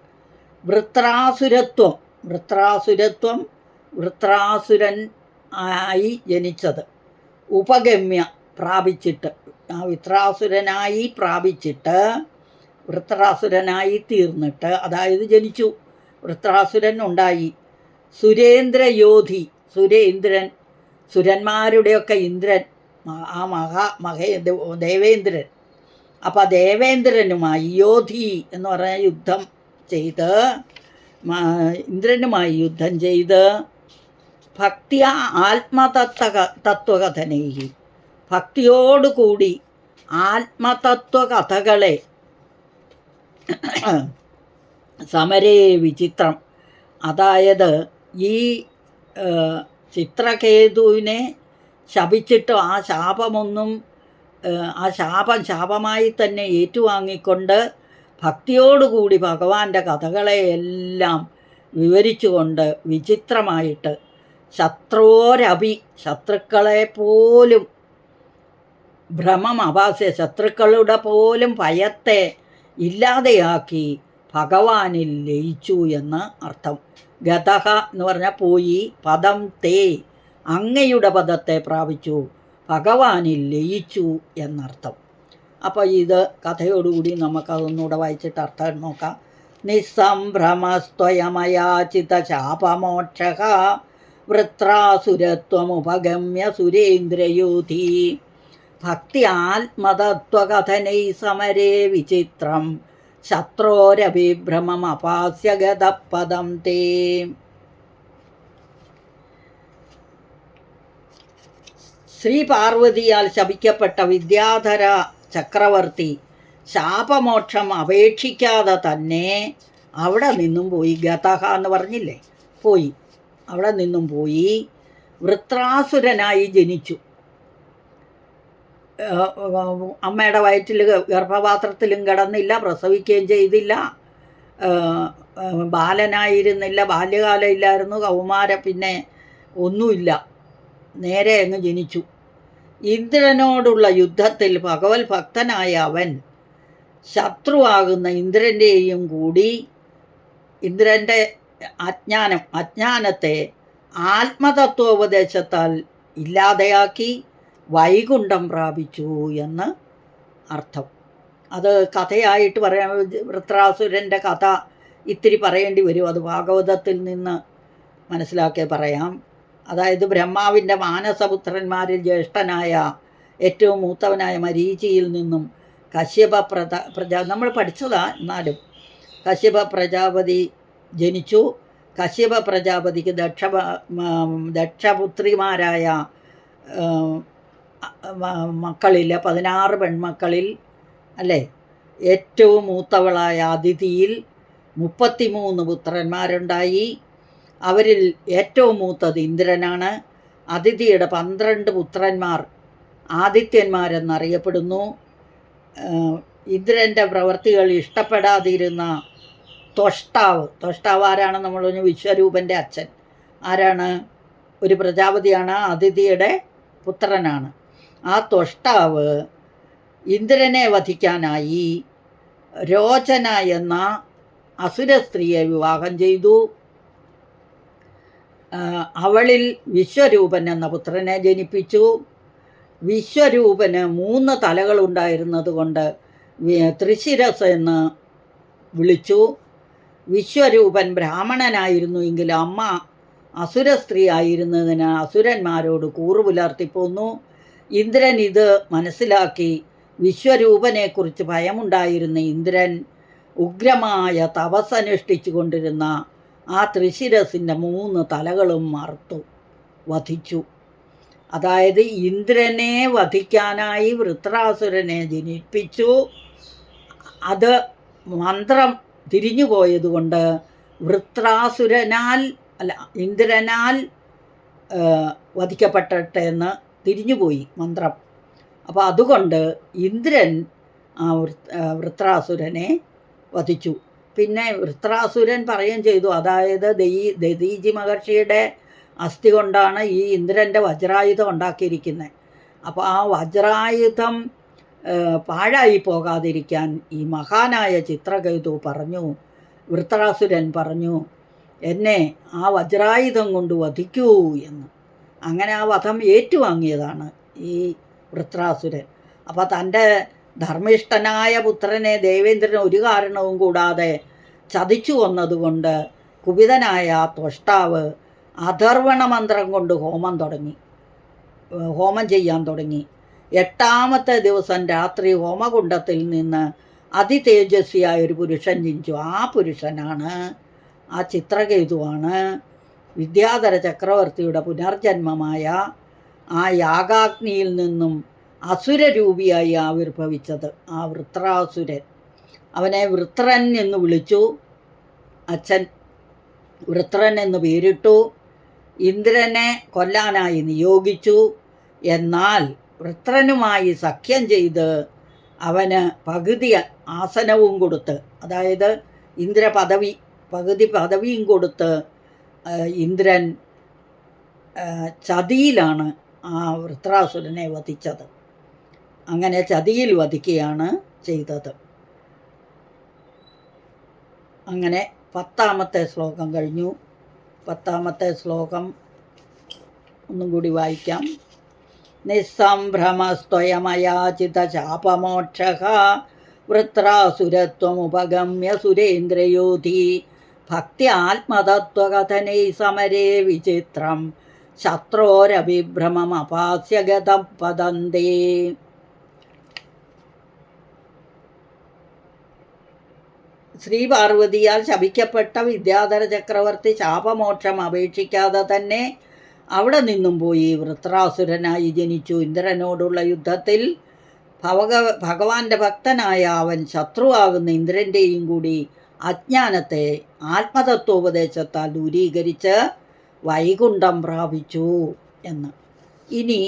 വൃത്രാസുരൻ ആയി ജനിച്ചത്, ഉപഗമ്യ പ്രാപിച്ചിട്ട്, ആ വൃത്രാസുരനായി പ്രാപിച്ചിട്ട്, വൃത്രാസുരനായി തീർന്നിട്ട്, അതായത് ജനിച്ചു, വൃത്രാസുരൻ ഉണ്ടായി. സുരേന്ദ്രയോധി, സുരന്മാരുടെയൊക്കെ ഇന്ദ്രൻ, ആ ദേവേന്ദ്രൻ. അപ്പം ദേവേന്ദ്രനുമായി യോധി എന്ന് പറഞ്ഞ യുദ്ധം ചെയ്ത്, ഇന്ദ്രനുമായി യുദ്ധം ചെയ്ത്, ഭക്തിയ ആത്മതത്വകഥനൈ, ഭക്തിയോടുകൂടി ആത്മതത്വകഥകളെ സമരേ വിചിത്രം. അതായത് ഈ ചിത്രകേതുവിനെ ശപിച്ചിട്ട് ആ ശാപമൊന്നും, ആ ശാപമായി തന്നെ ഏറ്റുവാങ്ങിക്കൊണ്ട് ഭക്തിയോടുകൂടി ഭഗവാന്റെ കഥകളെയെല്ലാം വിവരിച്ചുകൊണ്ട് വിചിത്രമായിട്ട് ശത്രോരപി, ശത്രുക്കളെ പോലും, ഭ്രമം അപാസ്യ, ശത്രുക്കളുടെ പോലും ഭയത്തെ ഇല്ലാതെയാക്കി ഭഗവാനിൽ ലയിച്ചു എന്ന് അർത്ഥം. ഗതഹ എന്ന് പറഞ്ഞാൽ പോയി, പദം തേ അങ്ങയുടെ പദത്തെ പ്രാപിച്ചു, ഭഗവാനിൽ ലയിച്ചു എന്നർത്ഥം. അപ്പോൾ ഇത് കഥയോടുകൂടി നമുക്കതൊന്നുകൂടെ വായിച്ചിട്ട് അർത്ഥം നോക്കാം. നിസ്സംഭ്രമസ്ത്വയമയാചിത ശാപമോക്ഷഃ വൃത്രാസുരത്വമുപഗമ്യ സുരേന്ദ്രയോധി ഭക്തി ആത്മതത്വകഥനൈ സമരേ വിചിത്രം ശത്രോരഭിഭ്രമം അപാസ്യഗതപദം തേ. ശ്രീ പാർവതിയാൽ ശപിക്കപ്പെട്ട വിദ്യാധര ചക്രവർത്തി ശാപമോക്ഷം അപേക്ഷിക്കാതെ തന്നെ അവിടെ നിന്നും പോയി. ഗതഹ എന്ന് പറഞ്ഞില്ലേ, പോയി. അവിടെ നിന്നും പോയി വൃത്രാസുരനായി ജനിച്ചു. അമ്മയുടെ വയറ്റിൽ ഗർഭപാത്രത്തിലും കിടന്നില്ല, പ്രസവിക്കുകയും ചെയ്തില്ല, ബാലനായിരുന്നില്ല, ബാല്യകാലം ഇല്ലായിരുന്നു, കൗമാരം പിന്നെ ഒന്നുമില്ല, നേരെ അങ്ങ് ജനിച്ചു. ഇന്ദ്രനോടുള്ള യുദ്ധത്തിൽ ഭഗവത് ഭക്തനായ അവൻ ശത്രുവാകുന്ന ഇന്ദ്രൻ്റെയും കൂടി ഇന്ദ്രൻ്റെ അജ്ഞാനത്തെ ആത്മതത്വോപദേശത്താൽ ഇല്ലാതെയാക്കി വൈകുണ്ഠം പ്രാപിച്ചു എന്ന് അർത്ഥം. അത് കഥയായിട്ട് പറയാൻ, വൃത്രാസുരൻ്റെ കഥ ഇത്തിരി പറയേണ്ടി വരും. അത് ഭാഗവതത്തിൽ നിന്ന് മനസ്സിലാക്കി പറയാം. അതായത് ബ്രഹ്മാവിൻ്റെ മാനസപുത്രന്മാരിൽ ജ്യേഷ്ഠനായ ഏറ്റവും മൂത്തവനായ മരീചിയിൽ നിന്നും കശ്യപ നമ്മൾ പഠിച്ചതാ, എന്നാലും കശ്യപ പ്രജാപതി ജനിച്ചു. കശ്യപ പ്രജാപതിക്ക് ദക്ഷപുത്രിമാരായ മക്കളില്ല, 16 പെൺമക്കളിൽ അല്ലേ, ഏറ്റവും മൂത്തവളായ അതിഥിയിൽ 33 പുത്രന്മാരുണ്ടായി. അവരിൽ ഏറ്റവും മൂത്തത് ഇന്ദ്രനാണ്. അതിഥിയുടെ 12 പുത്രന്മാർ ആദിത്യന്മാരെന്നറിയപ്പെടുന്നു. ഇന്ദ്രൻ്റെ പ്രവൃത്തികൾ ഇഷ്ടപ്പെടാതിരുന്ന ത്വഷ്ടാവ് ആരാണ്? നമ്മൾ വിശ്വരൂപൻ്റെ അച്ഛൻ ആരാണ്? ഒരു പ്രജാപതിയാണ്, അതിഥിയുടെ പുത്രനാണ്. ആ ത്വഷ്ടാവ് ഇന്ദ്രനെ വധിക്കാനായി രോചന എന്ന അസുര സ്ത്രീയെ വിവാഹം ചെയ്തു. അവളിൽ വിശ്വരൂപൻ എന്ന പുത്രനെ ജനിപ്പിച്ചു. വിശ്വരൂപന് 3 തലകളുണ്ടായിരുന്നത് കൊണ്ട് ത്രിശിരസ് എന്ന് വിളിച്ചു. വിശ്വരൂപൻ ബ്രാഹ്മണനായിരുന്നു എങ്കിൽ അമ്മ അസുര സ്ത്രീ ആയിരുന്നതിന് അസുരന്മാരോട് കൂറു പുലർത്തിപ്പോന്നു. ഇന്ദ്രൻ ഇത് മനസ്സിലാക്കി. വിശ്വരൂപനെക്കുറിച്ച് ഭയമുണ്ടായിരുന്ന ഇന്ദ്രൻ ഉഗ്രമായ തപസ്സനുഷ്ഠിച്ചു കൊണ്ടിരുന്ന ആ ത്രിശിരസിൻ്റെ 3 തലകളും മറുത്തു വധിച്ചു. അതായത് ഇന്ദ്രനെ വധിക്കാനായി വൃത്രാസുരനെ ജനിപ്പിച്ചു. അത് മന്ത്രം തിരിഞ്ഞു പോയതുകൊണ്ട് ഇന്ദ്രനാൽ വധിക്കപ്പെട്ടെ എന്ന് തിരിഞ്ഞുപോയി മന്ത്രം. അപ്പോൾ അതുകൊണ്ട് ഇന്ദ്രൻ വൃത്രാസുരനെ വധിച്ചു. പിന്നെ വൃത്രാസുരൻ പറയുകയും ചെയ്തു, അതായത് ദധീചി മഹർഷിയുടെ അസ്ഥി കൊണ്ടാണ് ഈ ഇന്ദ്രൻ്റെ വജ്രായുധം ഉണ്ടാക്കിയിരിക്കുന്നത്. അപ്പോൾ ആ വജ്രായുധം പാഴായി പോകാതിരിക്കാൻ ഈ മഹാനായ ചിത്രകേതു പറഞ്ഞു, വൃത്രാസുരൻ പറഞ്ഞു, എന്നെ ആ വജ്രായുധം കൊണ്ട് വധിക്കൂ എന്ന്. അങ്ങനെ ആ വധം ഏറ്റുവാങ്ങിയതാണ് ഈ വൃത്രാസുരൻ. അപ്പോൾ തൻ്റെ ധർമ്മിഷ്ഠനായ പുത്രനെ ദേവേന്ദ്രൻ ഒരു കാരണവും കൂടാതെ ചതിച്ചു കൊന്നതുകൊണ്ട് കുപിതനായ ആ ത്വഷ്ടാവ് അഥർവണ മന്ത്രം കൊണ്ട് ഹോമം ചെയ്യാൻ തുടങ്ങി. 8ാമത്തെ ദിവസം രാത്രി ഹോമകുണ്ഡത്തിൽ നിന്ന് അതിതേജസ്വിയായ ഒരു പുരുഷൻ ജനിച്ചു. ആ പുരുഷനാണ്, ആ ചിത്രകേതുവാണ് വിദ്യാധര ചക്രവർത്തിയുടെ പുനർജന്മമായ ആ യാഗാഗ്നിയിൽ നിന്നും അസുരരൂപിയായി ആവിർഭവിച്ചത് ആ വൃത്രാസുരൻ. അവനെ വൃത്രൻ എന്ന് വിളിച്ചു. അച്ഛൻ വൃത്രൻ എന്ന് പേരിട്ടു. ഇന്ദ്രനെ കൊല്ലാനായി നിയോഗിച്ചു. എന്നാൽ വൃത്രനുമായി സഖ്യം ചെയ്ത് അവന് പകുതി ആസനവും കൊടുത്ത്, അതായത് പകുതി പദവിയും കൊടുത്ത് ഇന്ദ്രൻ ചതിയിലാണ് ആ വൃത്രാസുരനെ വധിച്ചത്. അങ്ങനെ ചതിയിൽ വധിക്കുകയാണ് ചെയ്തത്. അങ്ങനെ 10ാമത്തെ ശ്ലോകം കഴിഞ്ഞു. 10ാമത്തെ ശ്ലോകം ഒന്നും കൂടി വായിക്കാം. നിസ്സംഭ്രമസ്ത്വയമയാചിത ശാപമോക്ഷഃ വൃത്രാസുരത്വമുപഗമ്യ സുരേന്ദ്രയോധി ഭക്ത്യാത്മതത്വകഥനൈ സമരേ വിചിത്രം ശത്രോരഭിഭ്രമമപാസ്യഗതം പദന്തേ. ശ്രീ പാർവതിയാൽ ശപിക്കപ്പെട്ട വിദ്യാധര ചക്രവർത്തി ശാപമോക്ഷം അപേക്ഷിക്കാതെ തന്നെ അവിടെ നിന്നും പോയി വൃത്രാസുരനായി ജനിച്ചു. ഇന്ദ്രനോടുള്ള യുദ്ധത്തിൽ ഭഗവാന്റെ ഭക്തനായ അവൻ ശത്രുവാകുന്ന ഇന്ദ്രൻ്റെയും കൂടി അജ്ഞാനത്തെ ആത്മതത്വോപദേശത്താൽ ദൂരീകരിച്ച് വൈകുണ്ഠം പ്രാപിച്ചു എന്ന്. ഇനി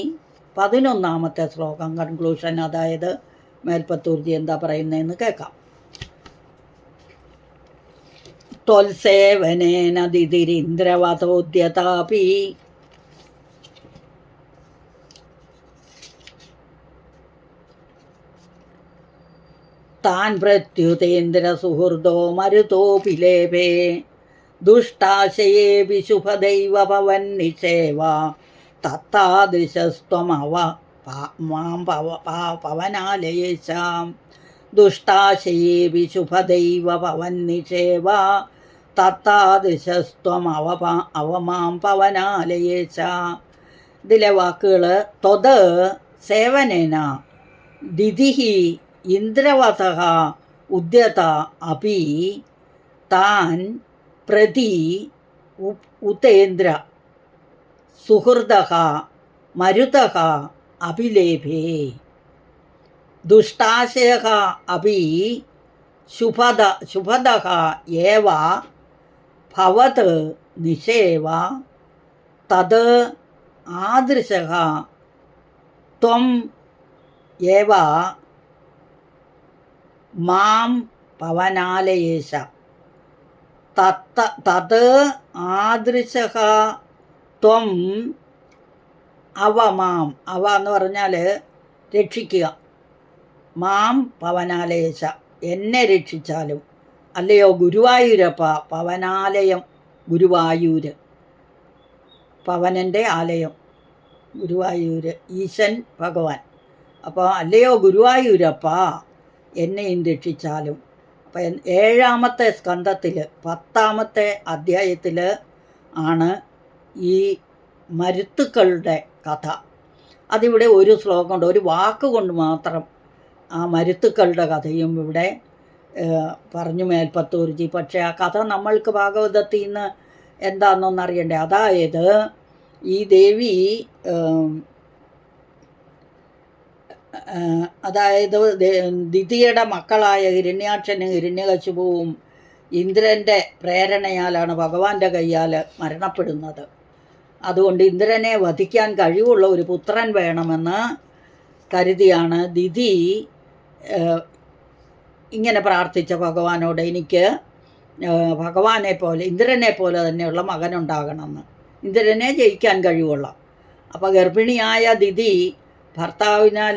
11ാമത്തെ ശ്ലോകം കൺക്ലൂഷൻ, അതായത് മേൽപ്പത്തൂർജി എന്താ പറയുന്നതെന്ന് കേൾക്കാം. ത്വൽസേവനേന ദിതിരിന്ദ്രവതോദ്യതാപി താൻ പ്രത്യുതേന്ദ്രസുഹൃദോ മരുതോപി ലേപേ ദുഷ്ടാശയേപി ശുഭദൈവ പവൻ നിഷേവ തത്താദൃശസ്ത്വമവ മാം പവനാലയേശാം ദുഷ്ടാശയേപി ശുഭദൈവ പവൻ നിഷേവ തത്താദൃശസ്ത്വമവമാം പവനാലയേശ. ഇതിലെ വാക്കുകൾ ത്വത് സേവനേന ദിതിഹി ഇന്ദ്രവതഃ ഉദ്യത അപി താൻ പ്രതി ഉതേന്ദ്ര സുഹൃദഃ മരുതഃ അഭിലേഭേ ദുഷ്ടാശയഃ അപി ശുഭദഃ ഏവ ഭവത് നിഷേവ തത് ആദൃശഃ ത്വം ഏവ മാം പവനാലയേശ. തത് ആദൃശഃ ത്വം അവ മാം, അവ എന്ന് പറഞ്ഞാൽ രക്ഷിക്കുക, മാം പവനാലയേശ എന്നെ രക്ഷിച്ചാലും. അല്ലയോ ഗുരുവായൂരപ്പ, പവനാലയം ഗുരുവായൂര്, പവനൻ്റെ ആലയം ഗുരുവായൂര്, ഈശൻ ഭഗവാൻ. അപ്പോൾ അല്ലയോ ഗുരുവായൂരപ്പ എന്നെയും രക്ഷിച്ചാലും. അപ്പം 7ാമത്തെ സ്കന്ധത്തിൽ 10ാമത്തെ അധ്യായത്തിൽ ആണ് ഈ മരുത്തുക്കളുടെ കഥ. അതിവിടെ ഒരു ശ്ലോകം കൊണ്ട്, ഒരു വാക്കുകൊണ്ട് മാത്രം ആ മരുത്തുക്കളുടെ കഥയും ഇവിടെ പറഞ്ഞു മേൽപ്പത്തൂർജി. പക്ഷേ ആ കഥ നമ്മൾക്ക് ഭാഗവതത്തിൽ നിന്ന് എന്താണെന്നൊന്നും അറിയണ്ടേ. അതായത് ഈ ദേവി, അതായത് ദിതിയുടെ മക്കളായ ഹിരണ്യാക്ഷനും ഹിരണ്യകശിപുവും ഇന്ദ്രൻ്റെ പ്രേരണയാലാണ് ഭഗവാന്റെ കയ്യാൽ മരണപ്പെടുന്നത്. അതുകൊണ്ട് ഇന്ദ്രനെ വധിക്കാൻ കഴിവുള്ള ഒരു പുത്രൻ വേണമെന്ന് കരുതിയാണ് ദിതി ഇങ്ങനെ പ്രാർത്ഥിച്ച ഭഗവാനോട്, എനിക്ക് ഭഗവാനെ പോലെ ഇന്ദ്രനെ പോലെ തന്നെയുള്ള മകനുണ്ടാകണമെന്ന്, ഇന്ദ്രനെ ജയിക്കാൻ കഴിവുള്ള. അപ്പോൾ ഗർഭിണിയായ ദിതി ഭർത്താവിനാൽ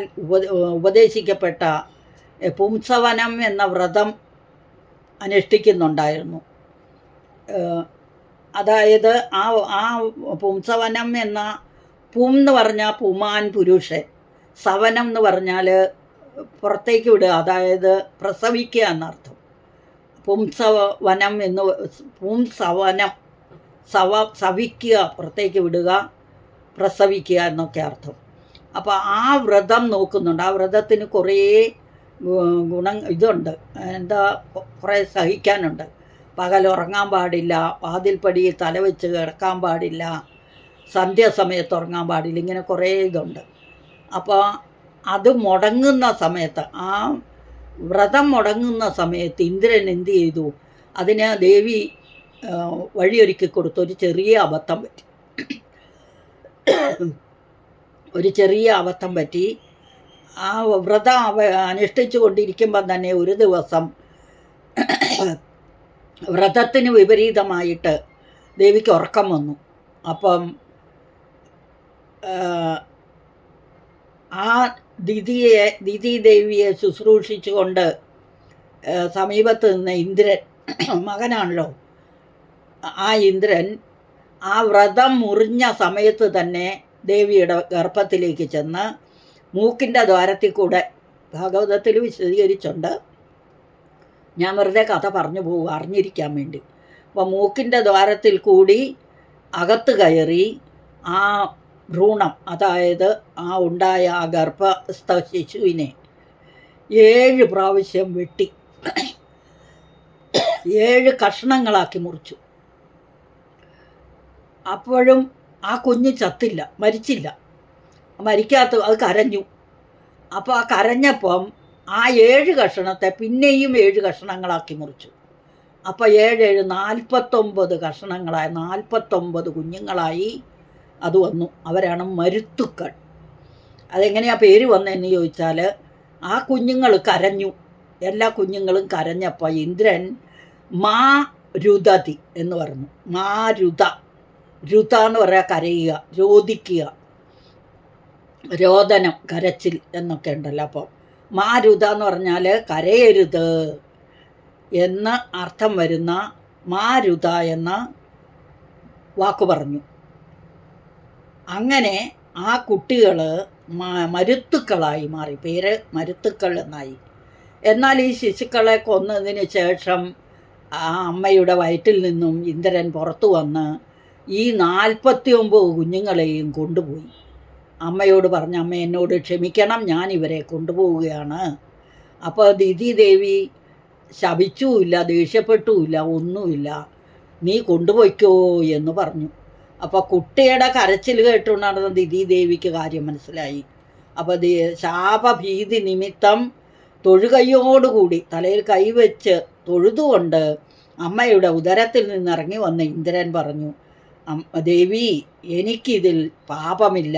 ഉപദേശിക്കപ്പെട്ട പുംസവനം എന്ന വ്രതം അനുഷ്ഠിക്കുന്നുണ്ടായിരുന്നു. അതായത് ആ പുംസവനം എന്ന പും എന്ന് പറഞ്ഞാൽ പുമാൻ പുരുഷൻ, സവനം എന്ന് പറഞ്ഞാൽ പുറത്തേക്ക് വിടുക, അതായത് പ്രസവിക്കുക എന്നർത്ഥം. പുംസവനം എന്ന് പുംസവനം സവിക്കുക, പുറത്തേക്ക് വിടുക, പ്രസവിക്കുക എന്നൊക്കെ അർത്ഥം. അപ്പോൾ ആ വ്രതം നോക്കുന്നുണ്ട്. ആ വ്രതത്തിന് കുറേ ഇതുണ്ട്, എന്താ കുറേ സഹിക്കാനുണ്ട്. പകൽ ഉറങ്ങാൻ പാടില്ല, വാതിൽപ്പടിയിൽ തലവെച്ച് കിടക്കാൻ പാടില്ല, സന്ധ്യാസമയത്ത് ഉറങ്ങാൻ പാടില്ല, ഇങ്ങനെ കുറേ ഇതുണ്ട്. അപ്പോൾ അത് മുടങ്ങുന്ന സമയത്ത്, ആ വ്രതം മുടങ്ങുന്ന സമയത്ത് ഇന്ദ്രൻ എന്ത് ചെയ്തു, അതിന് ദേവി വഴിയൊരുക്കി കൊടുത്തു. ഒരു ചെറിയ അബദ്ധം പറ്റി, ഒരു ചെറിയ അബദ്ധം പറ്റി. ആ വ്രതം അനുഷ്ഠിച്ചു കൊണ്ടിരിക്കുമ്പം തന്നെ ഒരു ദിവസം വ്രതത്തിന് വിപരീതമായിട്ട് ദേവിക്ക് ഉറക്കം വന്നു. അപ്പം ആ ദിതി ദേവിയെ ശുശ്രൂഷിച്ചുകൊണ്ട് സമീപത്ത് നിന്ന ഇന്ദ്രൻ, മകനാണല്ലോ ആ ഇന്ദ്രൻ, ആ വ്രതം മുറിഞ്ഞ സമയത്ത് തന്നെ ദേവിയുടെ ഗർഭത്തിലേക്ക് ചെന്ന് മൂക്കിൻ്റെ ദ്വാരത്തിൽ കൂടെ, ഭാഗവതത്തിൽ വിശദീകരിച്ചുണ്ട്, ഞാൻ വെറുതെ കഥ പറഞ്ഞു പോകുക അറിഞ്ഞിരിക്കാൻ വേണ്ടി. അപ്പോൾ മൂക്കിൻ്റെ ദ്വാരത്തിൽ കൂടി അകത്ത് കയറി ആ ഭ്രൂണം, അതായത് ആ ഉണ്ടായ ആ ഗർഭസ്ഥ ശിശുവിനെ 7 പ്രാവശ്യം വെട്ടി. 7 കഷ്ണങ്ങളാക്കി മുറിച്ചു. അപ്പോഴും ആ കുഞ്ഞ് ചത്തില്ല, മരിച്ചില്ല. അത് കരഞ്ഞു. അപ്പോൾ ആ കരഞ്ഞപ്പം ആ 7 കഷണത്തെ പിന്നെയും 7 കഷണങ്ങളാക്കി മുറിച്ചു. അപ്പോൾ 7 7 49 കഷണങ്ങളായി, 49 കുഞ്ഞുങ്ങളായി അത് വന്നു. അവരാണ് മരുത്തുക്കൾ. അതെങ്ങനെയാണ് പേര് വന്നതെന്ന് ചോദിച്ചാൽ, ആ കുഞ്ഞുങ്ങൾ കരഞ്ഞു. എല്ലാ കുഞ്ഞുങ്ങളും കരഞ്ഞപ്പോൾ ഇന്ദ്രൻ മാ രുദതി എന്ന് പറഞ്ഞു. മാ രുത, രുത എന്ന് പറയാൻ കരയുക, രോദിക്കുക, രോദനം, കരച്ചിൽ എന്നൊക്കെ ഉണ്ടല്ലോ. അപ്പോൾ മാ രുത എന്ന് പറഞ്ഞാൽ കരയരുത് എന്ന് അർത്ഥം വരുന്ന മാ രുത എന്ന വാക്ക് പറഞ്ഞു. അങ്ങനെ ആ കുട്ടികൾ മരുത്തുക്കളായി മാറി, പേര് മരുത്തുക്കൾ എന്നായി. എന്നാൽ ഈ ശിശുക്കളെ കൊന്നതിന് ശേഷം ആ അമ്മയുടെ വയറ്റിൽ നിന്നും ഇന്ദ്രൻ പുറത്തു വന്ന് ഈ 49 കുഞ്ഞുങ്ങളെയും കൊണ്ടുപോയി. അമ്മയോട് പറഞ്ഞ, അമ്മ എന്നോട് ക്ഷമിക്കണം, ഞാൻ ഇവരെ കൊണ്ടുപോവുകയാണ്. അപ്പോൾ ദിതി ദേവി ശപിച്ചുമില്ല, ദേഷ്യപ്പെട്ടുമില്ല, ഒന്നുമില്ല, നീ കൊണ്ടുപോയിക്കോ എന്ന് പറഞ്ഞു. അപ്പോൾ കുട്ടിയുടെ കരച്ചിൽ കേട്ടുകൊണ്ടാണ് ദിതി ദേവിക്ക് കാര്യം മനസ്സിലായി. അപ്പോൾ ശാപഭീതി നിമിത്തം തൊഴുകൈയോടുകൂടി തലയിൽ കൈവച്ച് തൊഴുതുകൊണ്ട് അമ്മയുടെ ഉദരത്തിൽ നിന്നിറങ്ങി വന്ന ഇന്ദ്രൻ പറഞ്ഞു, ദേവി, എനിക്കിതിൽ പാപമില്ല,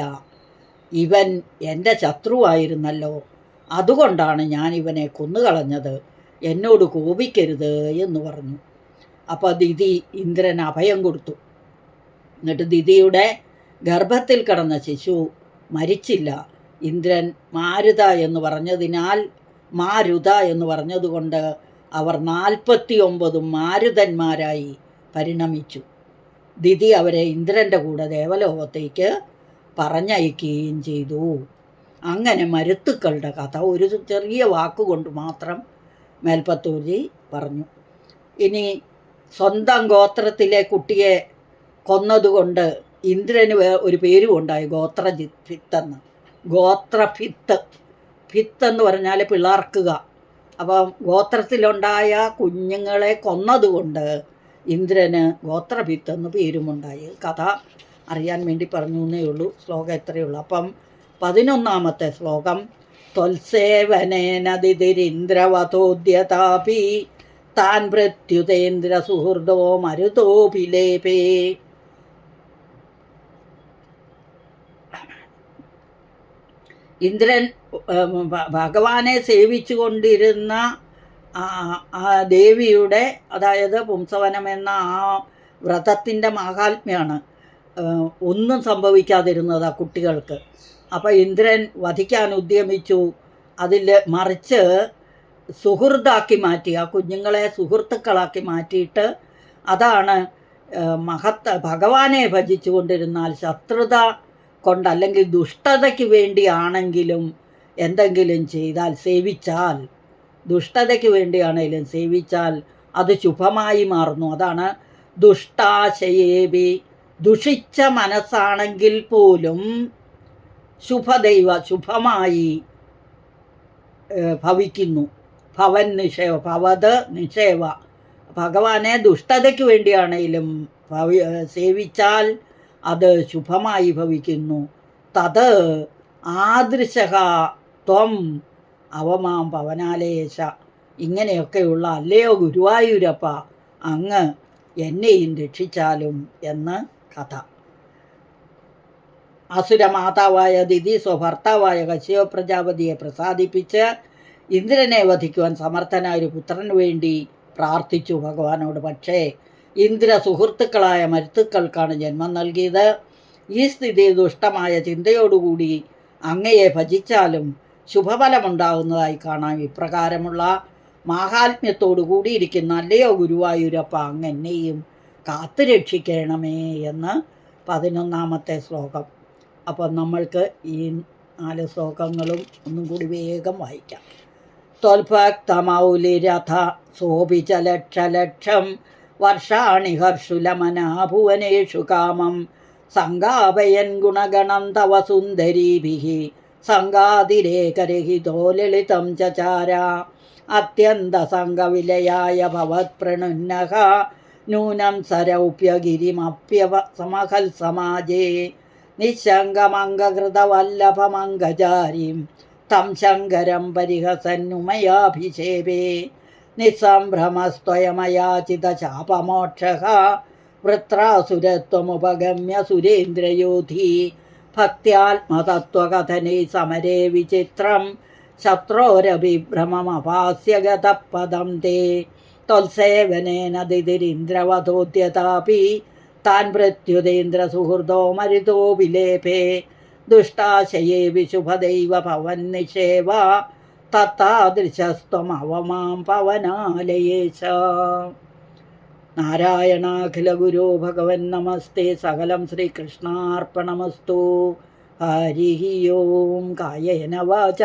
ഇവൻ എൻ്റെ ശത്രുവായിരുന്നല്ലോ, അതുകൊണ്ടാണ് ഞാൻ ഇവനെ കൊന്നുകളഞ്ഞത്, എന്നോട് കോപിക്കരുത് എന്ന് പറഞ്ഞു. അപ്പോൾ ദിതി ഇന്ദ്രൻ അഭയം കൊടുത്തു. എന്നിട്ട് ദിതിയുടെ ഗർഭത്തിൽ കിടന്ന ശിശു മരിച്ചില്ല. ഇന്ദ്രൻ മാരുത എന്ന് പറഞ്ഞതിനാൽ, മാരുത എന്ന് പറഞ്ഞതുകൊണ്ട് അവർ 49 മാരുതന്മാരായി പരിണമിച്ചു. ദിതി അവരെ ഇന്ദ്രൻ്റെ കൂടെ ദേവലോകത്തേക്ക് പറഞ്ഞയക്കുകയും ചെയ്തു. അങ്ങനെ മരുത്തുക്കളുടെ കഥ ഒരു ചെറിയ വാക്കുകൊണ്ട് മാത്രം മേൽപ്പത്തൂരി പറഞ്ഞു. ഇനി സ്വന്തം ഗോത്രത്തിലെ കുട്ടിയെ കൊന്നതുകൊണ്ട് ഇന്ദ്രന് ഒരു പേരും ഉണ്ടായി, ഗോത്രഭിത്തെന്ന്. ഗോത്രഭിത്ത്, ഭിത്ത് എന്ന് പറഞ്ഞാൽ പിളർക്കുക. അപ്പം ഗോത്രത്തിലുണ്ടായ കുഞ്ഞുങ്ങളെ കൊന്നതുകൊണ്ട് ഇന്ദ്രന് ഗോത്രഭിത്തെന്ന് പേരുമുണ്ടായി. കഥ അറിയാൻ വേണ്ടി പറഞ്ഞു എന്നേ ഉള്ളൂ. ശ്ലോകം എത്രയേ ഉള്ളൂ. അപ്പം 11ാമത്തെ ശ്ലോകം, ത്വത്സേവനേനദിതിരിന്ദ്രവതോദ്യതാപി താൻ പ്രത്യുതേന്ദ്ര സുഹൃദോ മരുതോപിലേപേ. ഇന്ദ്രൻ ഭഗവാനെ സേവിച്ചു കൊണ്ടിരുന്ന ആ ദേവിയുടെ, അതായത് പുംസവനം എന്ന ആ വ്രതത്തിൻ്റെ മാഹാത്മ്യമാണ് ഒന്നും സംഭവിക്കാതിരുന്നത് ആ കുട്ടികൾക്ക്. അപ്പോൾ ഇന്ദ്രൻ വധിക്കാൻ ഉദ്യമിച്ചു. അതിൽ മറിച്ച് സുഹൃത്താക്കി മാറ്റി, ആ കുഞ്ഞുങ്ങളെ സുഹൃത്തുക്കളാക്കി മാറ്റിയിട്ട്, അതാണ് ഭഗവാനെ ഭജിച്ചു കൊണ്ടിരുന്നാൽ ശത്രുത കൊണ്ട് അല്ലെങ്കിൽ ദുഷ്ടതയ്ക്ക് വേണ്ടിയാണെങ്കിലും എന്തെങ്കിലും ചെയ്താൽ, സേവിച്ചാൽ, ദുഷ്ടതയ്ക്ക് വേണ്ടിയാണെങ്കിലും സേവിച്ചാൽ അത് ശുഭമായി മാറുന്നു. അതാണ് ദുഷ്ടാശയേവി, ദുഷിച്ച മനസ്സാണെങ്കിൽ പോലും ശുഭമായി ഭവിക്കുന്നു. ഭവൻ നിഷേവ, ഭവത് നിഷേവ, ഭഗവാനെ ദുഷ്ടതയ്ക്ക് വേണ്ടിയാണെങ്കിലും സേവിച്ചാൽ അത് ശുഭമായി ഭവിക്കുന്നു. തത് ആദൃശഃ ത്വം അവമാം പവനാലേശ. ഇങ്ങനെയൊക്കെയുള്ള അല്ലയോ ഗുരുവായൂരപ്പ, അങ്ങ് എന്നെയും രക്ഷിച്ചാലും എന്ന് കഥ. അസുരമാതാവായ ദിതി സ്വഭർത്താവായ കശ്യപ പ്രജാപതിയെ പ്രസാദിപ്പിച്ച് ഇന്ദ്രനെ വധിക്കുവാൻ സമർത്ഥനായ ഒരു പുത്രന് വേണ്ടി പ്രാർത്ഥിച്ചു ഭഗവാനോട്. പക്ഷേ ഇന്ദ്ര സുഹൃത്തുക്കളായ മരുത്തുക്കൾക്കാണ് ജന്മം നൽകിയത്. ഈ സ്ഥിതി ദുഷ്ടമായ ചിന്തയോടുകൂടി അങ്ങയെ ഭജിച്ചാലും ശുഭഫലമുണ്ടാകുന്നതായി കാണാം. ഇപ്രകാരമുള്ള മാഹാത്മ്യത്തോടു കൂടിയിരിക്കുന്ന അല്ലയോ ഗുരുവായൂരപ്പ, അങ്ങ് എന്നെയും കാത്തുരക്ഷിക്കണമേ എന്ന് 11ാമത്തെ ശ്ലോകം. അപ്പം നമ്മൾക്ക് ഈ 4 ശ്ലോകങ്ങളും ഒന്നും കൂടി വേഗം വായിക്കാം. ത്വൽഭക്തമൗലിരഥ സോപിച്ച ലക്ഷലക്ഷം വർഷാണി ഹർഷുലമനാഭുവനേഷു കാമം സംഗാപയൻ ഗുണഗണം തവ സുന്ദരീഭിः സംഗാതിരേകരഹിതോ ലളിതം ചചാര അത്യന്തസംഗവിലയായ ഭവത്പ്രണുന്നഃ നൂനം സരൗപ്യഗിരിമപ്യവ സമഹൽ സമാജേ നിശങ്കമംഗകൃതവല്ലഭമംഗചാരിം തം ശങ്കരം പരിഹസന്നുമയാഭിഷേപേ നിസ്സംഭ്രമസ്ത്വയമയാചിതശാപമോക്ഷഃ വൃത്രാസുരത്വമുപഗമ്യ സുരേന്ദ്രയോധി ഭക്ത്യാത്മതത്വകഥനേ സമരേ വിചിത്രം ശത്രോരഭിഭ്രമമപാസ്യഗതഃ പദം തേ ത്വൽസേവനേന ദിതിരിന്ദ്രവധോദ്യതാപി താൻ മൃത്യുതേന്ദ്രസുഹൃദോ മരുതോ വിലേപേ ദുഷ്ടാശയേ വിശുഭദൈവ ഭവന്നിഷേവ തത്താദൃശസ്ത്വമവമാം പവനാലയേശ. നാരായണാഖില ഗുരോ ഭഗവൻ നമസ്തേ. സകലം ശ്രീകൃഷ്ണാർപ്പണമസ്തു. ഹരി ഓം. കായേന വാച